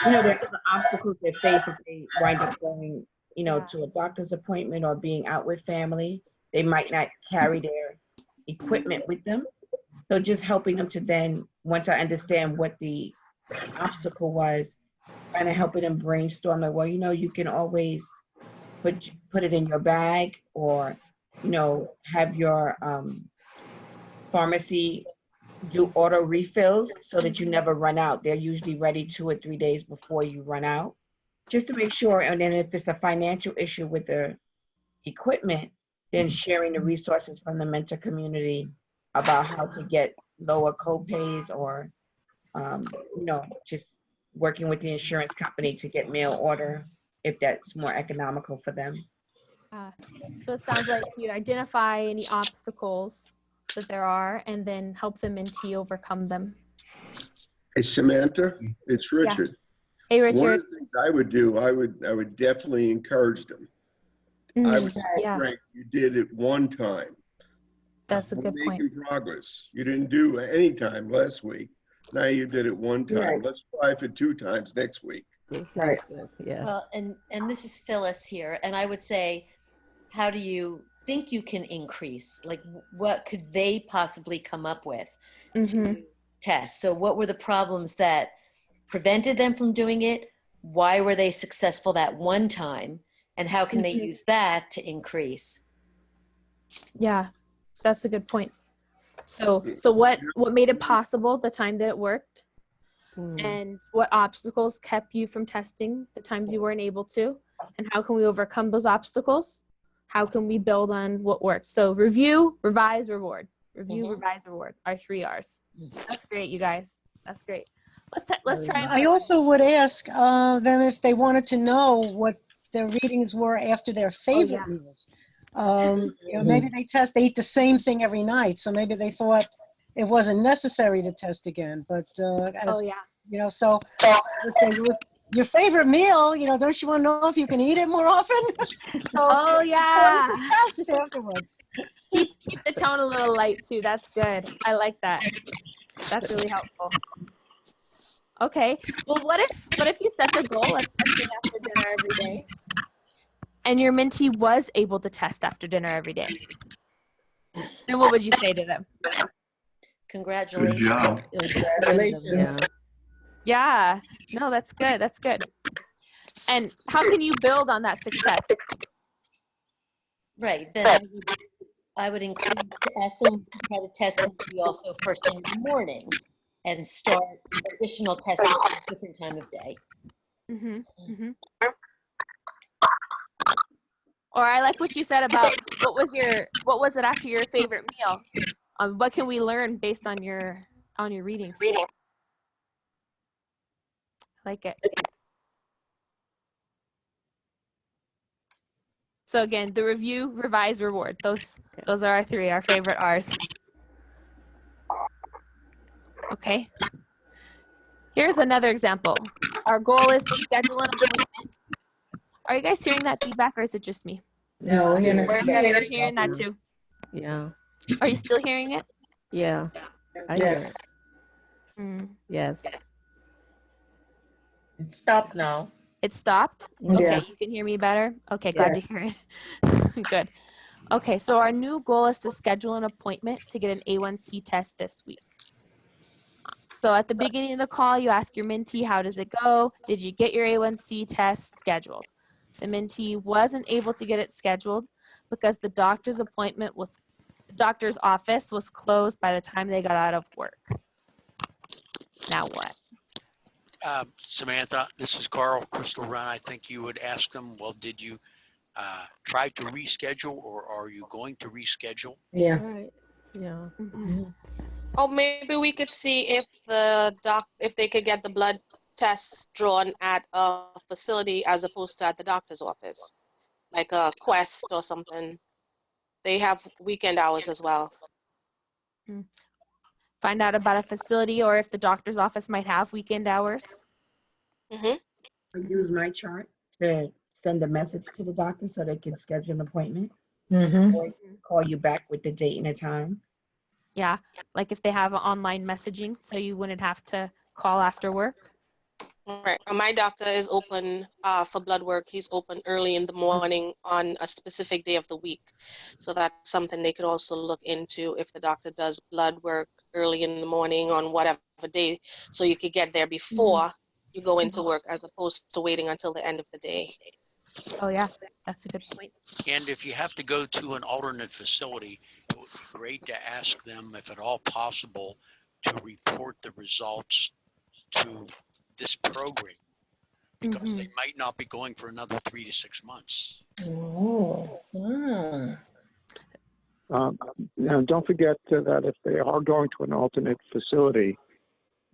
There's the obstacles they face if they wind up going, to a doctor's appointment or being out with family. They might not carry their equipment with them. So just helping them to then, once I understand what the obstacle was, kind of helping them brainstorm, you can always put it in your bag, or have your pharmacy do auto refills so that you never run out. They're usually ready 2 or 3 days before you run out, just to make sure. And then if it's a financial issue with the equipment, then sharing the resources from the mentor community about how to get lower co-pays, or just working with the insurance company to get mail order if that's more economical for them. So it sounds like you'd identify any obstacles that there are and then help the mentee overcome them. Hey, Samantha, it's Richard. Yeah. Hey, Richard. One of the things I would do, I would definitely encourage them. I would say, Frank, you did it one time. That's a good point. Making progress. You didn't do any time last week. Now you did it one time. Right. Let's try for 2 times next week. Right. Yeah. Well, and this is Phyllis here, and I would say, how do you think you can increase? What could they possibly come up with to test? So what were the problems that prevented them from doing it? Why were they successful that one time? And how can they use that to increase? Yeah, that's a good point. So what made it possible the time that it worked, and what obstacles kept you from testing the times you weren't able to, and how can we overcome those obstacles? How can we build on what worked? So review, revise, reward. Review, revise, reward. Our 3 R's. That's great, you guys. That's great. Let's try. I also would ask them if they wanted to know what their readings were after their favorite meals. You know, maybe they eat the same thing every night, so maybe they thought it wasn't necessary to test again. But you know, so let's say your favorite meal, you know, don't you want to know if you can eat it more often? So, test afterwards. Keep the tone a little light too. That's good. I like that. That's really helpful. Okay. Well, what if you set the goal of testing after dinner every day, and your mentee was able to test after dinner every day? Then what would you say to them? Congratulations. Good job. Congratulations. Yeah. No, that's good. That's good. And how can you build on that success? Right. Then I would include ask them to try to test maybe also first thing in the morning, and start additional testing at a different time of day. Or I like what you said about what was it after your favorite meal? What can we learn based on your readings? I like it. So again, the review, revise, reward. Those are our 3, our favorite R's. Okay. Here's another example. Our goal is to schedule an appointment. Are you guys hearing that feedback, or is it just me? No, we're hearing that too. Yeah. Are you still hearing it? Yeah. Yes. Yes. It stopped now. It stopped? Okay, you can hear me better? Okay, glad to hear it. Good. Okay, so our new goal is to schedule an appointment to get an A1C test this week. So at the beginning of the call, you ask your mentee, how does it go? Did you get your A1C test scheduled? The mentee wasn't able to get it scheduled because the doctor's office was closed by the time they got out of work. Now what? Samantha, this is Carl Crystal Run. I think you would ask them, well, did you try to reschedule, or are you going to reschedule? Yeah. Right. Yeah. Or maybe we could see if if they could get the blood tests drawn at a facility as opposed to at the doctor's office, like a Quest or something. They have weekend hours as well. Find out about a facility, or if the doctor's office might have weekend hours. I use my chart to send a message to the doctor so they can schedule an appointment. Or call you back with the date and the time. Yeah, like if they have online messaging, so you wouldn't have to call after work. Right. My doctor is open for blood work. He's open early in the morning on a specific day of the week. So that's something they could also look into, if the doctor does blood work early in the morning on whatever day, so you could get there before you go into work, as opposed to waiting until the end of the day. Oh yeah, that's a good point. And if you have to go to an alternate facility, it would be great to ask them, if at all possible, to report the results to this program, because they might not be going for another 3 to 6 months. Now, don't forget that if they are going to an alternate facility,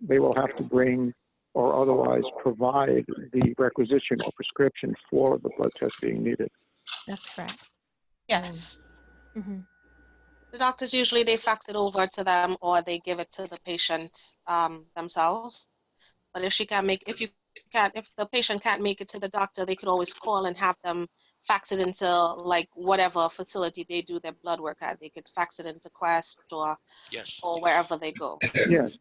they will have to bring or otherwise provide the requisition or prescription for the blood test being needed. That's correct. Yes. The doctors usually, they fax it over to them, or they give it to the patient themselves. But if the patient can't make it to the doctor, they could always call and have them fax it into, like, whatever facility they do their blood work at. They could fax it into Quest or wherever they go. Yes.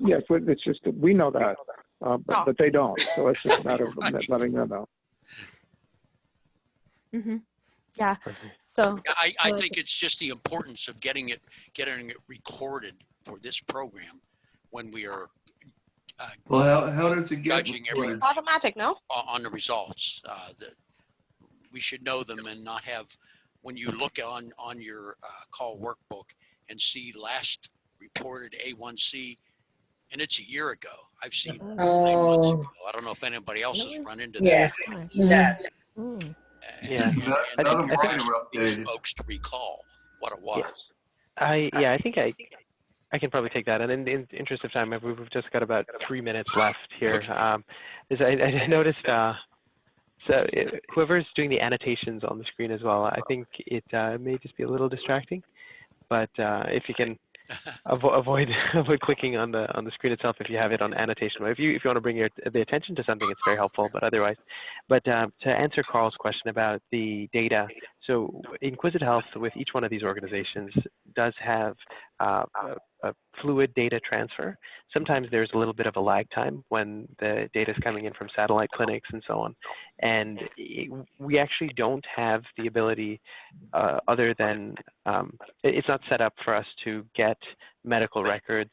Yes, but it's just that we know that, but they don't. So it's just a matter of letting them know. Yeah. So I think it's just the importance of getting it recorded for this program when we are well, how does it get judging everything automatic, no? On the results. We should know them and not have, when you look on your call workbook and see last reported A1C, and it's a year ago. I've seen 9 months ago. I don't know if anybody else has run into that. Yes, I see that. Yeah. And I then think ask these folks to recall what it was. I think I can probably take that. And in the interest of time, we've just got about 3 minutes left here. I noticed, so whoever's doing the annotations on the screen as well, I think it may just be a little distracting. But if you can avoid clicking on the screen itself if you have it on annotation. If you want to bring the attention to something, it's very helpful. But otherwise, to answer Carl's question about the data, so Inquisit Health with each one of these organizations does have a fluid data transfer. Sometimes there's a little bit of a lag time when the data is coming in from satellite clinics and so on. And we actually don't have the ability, other than, it's not set up for us to get medical records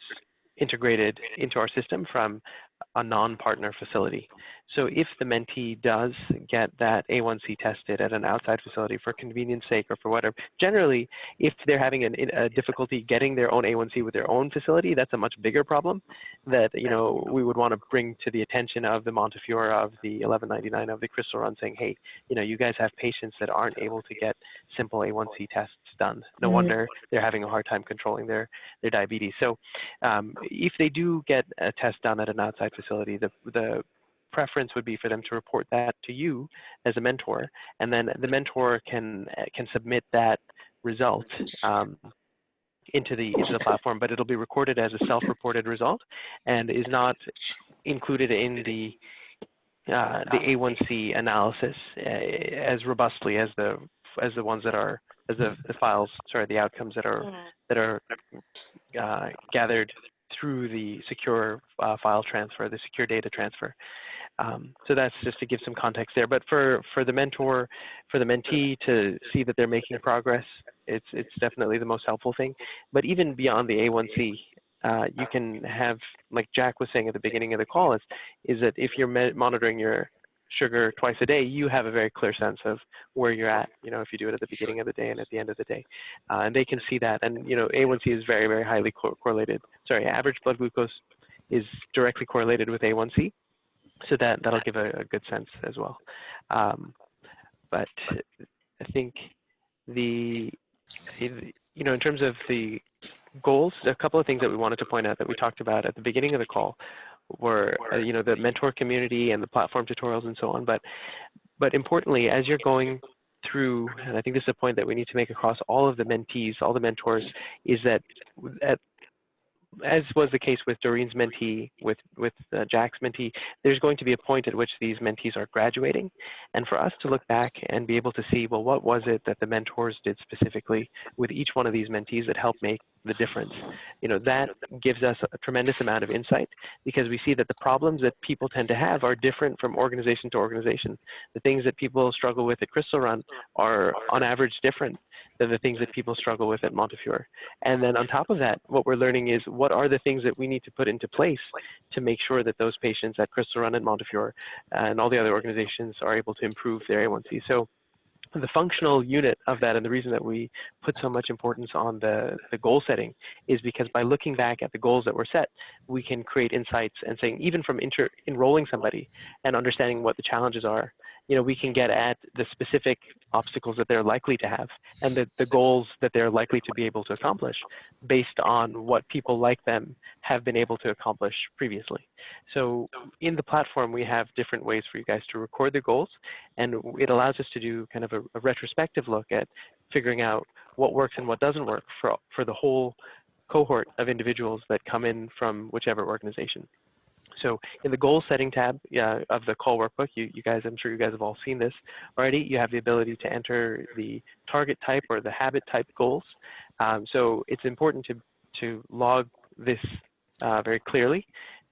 integrated into our system from a non-partner facility. So if the mentee does get that A1C tested at an outside facility for convenience sake or for whatever, generally, if they're having a difficulty getting their own A1C with their own facility, that's a much bigger problem that, you know, we would want to bring to the attention of the Montefiore, of the 1199, of the Crystal Run, saying, hey, you know, you guys have patients that aren't able to get simple A1C tests done. No wonder they're having a hard time controlling their diabetes. So if they do get a test done at an outside facility, the preference would be for them to report that to you as a mentor, and then the mentor can submit that result into the platform, but it'll be recorded as a self-reported result and is not included in the A1C analysis as robustly as the ones that are the files, sorry, the outcomes that are gathered through the secure file transfer, the secure data transfer. So that's just to give some context there. But for the mentor, for the mentee to see that they're making progress, it's definitely the most helpful thing. But even beyond the A1C, you can have, like Jack was saying at the beginning of the call, is that if you're monitoring your sugar twice a day, you have a very clear sense of where you're at, you know, if you do it at the beginning of the day and at the end of the day. And they can see that. And, you know, A1C is very, very highly correlated. Sorry, average blood glucose is directly correlated with A1C. So that'll give a good sense as well. But I think in terms of the goals, a couple of things that we wanted to point out that we talked about at the beginning of the call were, the mentor community and the platform tutorials and so on. But importantly, as you're going through, and I think this is a point that we need to make across all of the mentees, all the mentors, is that as was the case with Doreen's mentee, with Jack's mentee, there's going to be a point at which these mentees are graduating. And for us to look back and be able to see, well, what was it that the mentors did specifically with each one of these mentees that helped make the difference? That gives us a tremendous amount of insight, because we see that the problems that people tend to have are different from organization to organization. The things that people struggle with at Crystal Run are on average different than the things that people struggle with at Montefiore. And then on top of that, what we're learning is what are the things that we need to put into place to make sure that those patients at Crystal Run and Montefiore and all the other organizations are able to improve their A1C. So the functional unit of that, and the reason that we put so much importance on the goal setting, is because by looking back at the goals that were set, we can create insights and saying, even from enrolling somebody and understanding what the challenges are, we can get at the specific obstacles that they're likely to have and the goals that they're likely to be able to accomplish based on what people like them have been able to accomplish previously. So in the platform, we have different ways for you guys to record the goals, and it allows us to do kind of a retrospective look at figuring out what works and what doesn't work for the whole cohort of individuals that come in from whichever organization. So in the goal setting tab of the call workbook, you guys, I'm sure you guys have all seen this already, you have the ability to enter the target type or the habit type goals. So it's important to log this very clearly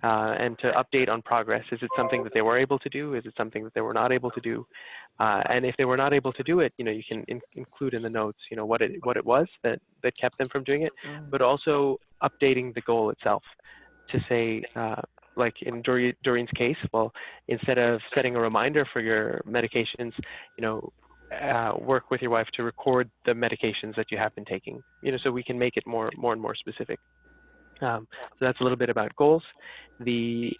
and to update on progress. Is it something that they were able to do? Is it something that they were not able to do? And if they were not able to do it, you can include in the notes, what it was that kept them from doing it, but also updating the goal itself to say, like in Doreen's case, well, instead of setting a reminder for your medications, work with your wife to record the medications that you have been taking, so we can make it more and more specific. So that's a little bit about goals. The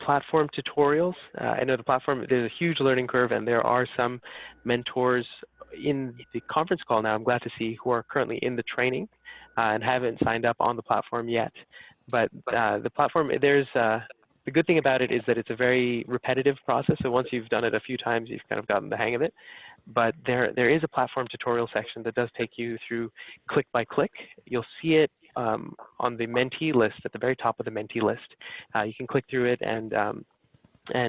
platform tutorials, I know the platform, there's a huge learning curve, and there are some mentors in the conference call now, I'm glad to see, who are currently in the training and haven't signed up on the platform yet. But the platform, the good thing about it is that it's a very repetitive process. So once you've done it a few times, you've kind of gotten the hang of it. But there is a platform tutorial section that does take you through click by click. You'll see it on the mentee list, at the very top of the mentee list. You can click through it, and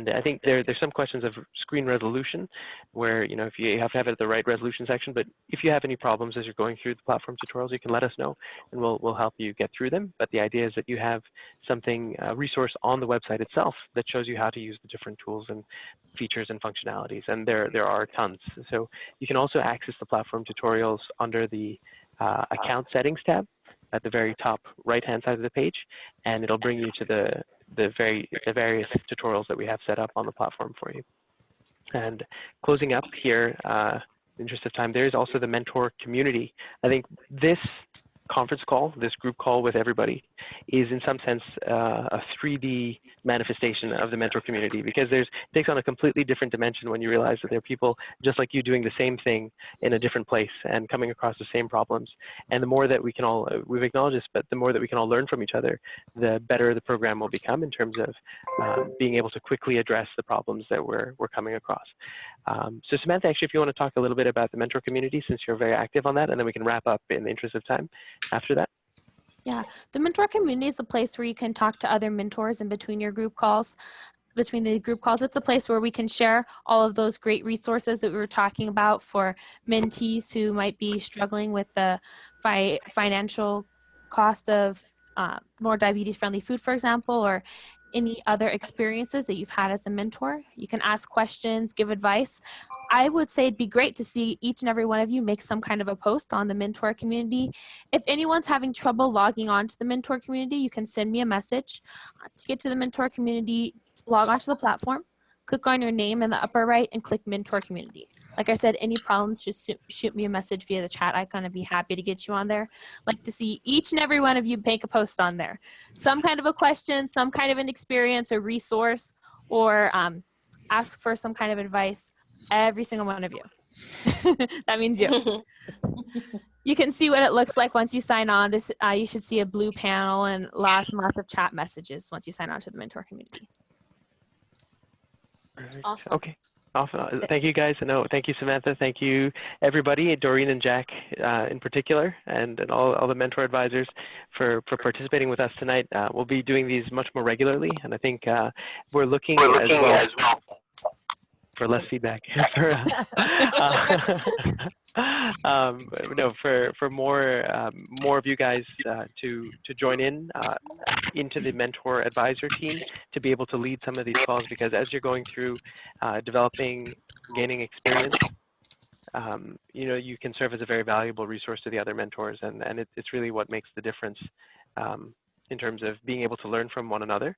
I think there's some questions of screen resolution where, if you have to have it at the right resolution section, but if you have any problems as you're going through the platform tutorials, you can let us know and we'll help you get through them. But the idea is that you have something, a resource on the website itself that shows you how to use the different tools and features and functionalities, and there are tons. So you can also access the platform tutorials under the account settings tab at the very top right-hand side of the page, and it'll bring you to the various tutorials that we have set up on the platform for you. And closing up here, in the interest of time, there is also the mentor community. I think this conference call, this group call with everybody, is in some sense a 3D manifestation of the mentor community, because it takes on a completely different dimension when you realize that there are people just like you doing the same thing in a different place and coming across the same problems. And the more that we can all, we've acknowledged this, but the more that we can all learn from each other, the better the program will become in terms of being able to quickly address the problems that we're coming across. So Samantha, actually, if you want to talk a little bit about the mentor community, since you're very active on that, and then we can wrap up in the interest of time after that. Yeah, the mentor community is a place where you can talk to other mentors in between your group calls. Between the group calls, it's a place where we can share all of those great resources that we were talking about for mentees who might be struggling with the financial cost of more diabetes-friendly food, for example, or any other experiences that you've had as a mentor. You can ask questions, give advice. I would say it'd be great to see each and every one of you make some kind of a post on the mentor community. If anyone's having trouble logging on to the mentor community, you can send me a message. To get to the mentor community, log onto the platform, click on your name in the upper right, and click mentor community. Like I said, any problems, just shoot me a message via the chat icon. I'd be happy to get you on there. Like to see each and every one of you make a post on there. Some kind of a question, some kind of an experience or resource, or ask for some kind of advice. Every single one of you. That means you. You can see what it looks like once you sign on. You should see a blue panel and lots of chat messages once you sign on to the mentor community. Awesome. Okay. Awesome. Thank you, guys. No, thank you, Samantha. Thank you, everybody, Doreen and Jack in particular, and all the mentor advisors for participating with us tonight. We'll be doing these much more regularly, and I think we're looking as well for less feedback. For more of you guys to join into the mentor advisor team to be able to lead some of these calls, because as you're going through developing, gaining experience, you can serve as a very valuable resource to the other mentors, and it's really what makes the difference in terms of being able to learn from one another.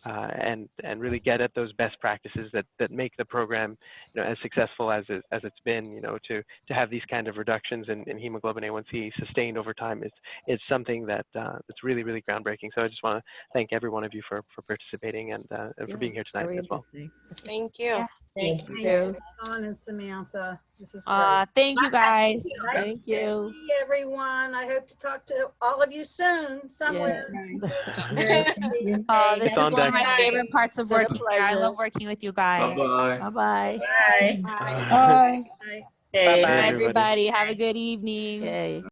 And really get at those best practices that make the program, as successful as it's been. To have these kind of reductions in hemoglobin A1C sustained over time is something that's really, really groundbreaking. So I just want to thank every one of you for participating and for being here tonight as well. Thank you. Yeah. Thank Thank you. Dawn and Samantha. This is great. Thank you, guys. Nice Thank to you. see everyone. I hope to talk to all of you soon, somewhere. This is one of my favorite parts of Been a working here. I pleasure. love working with you guys. Bye-bye. Bye-bye. Bye. Bye. Bye. Bye, everybody. Have a good evening. Okay.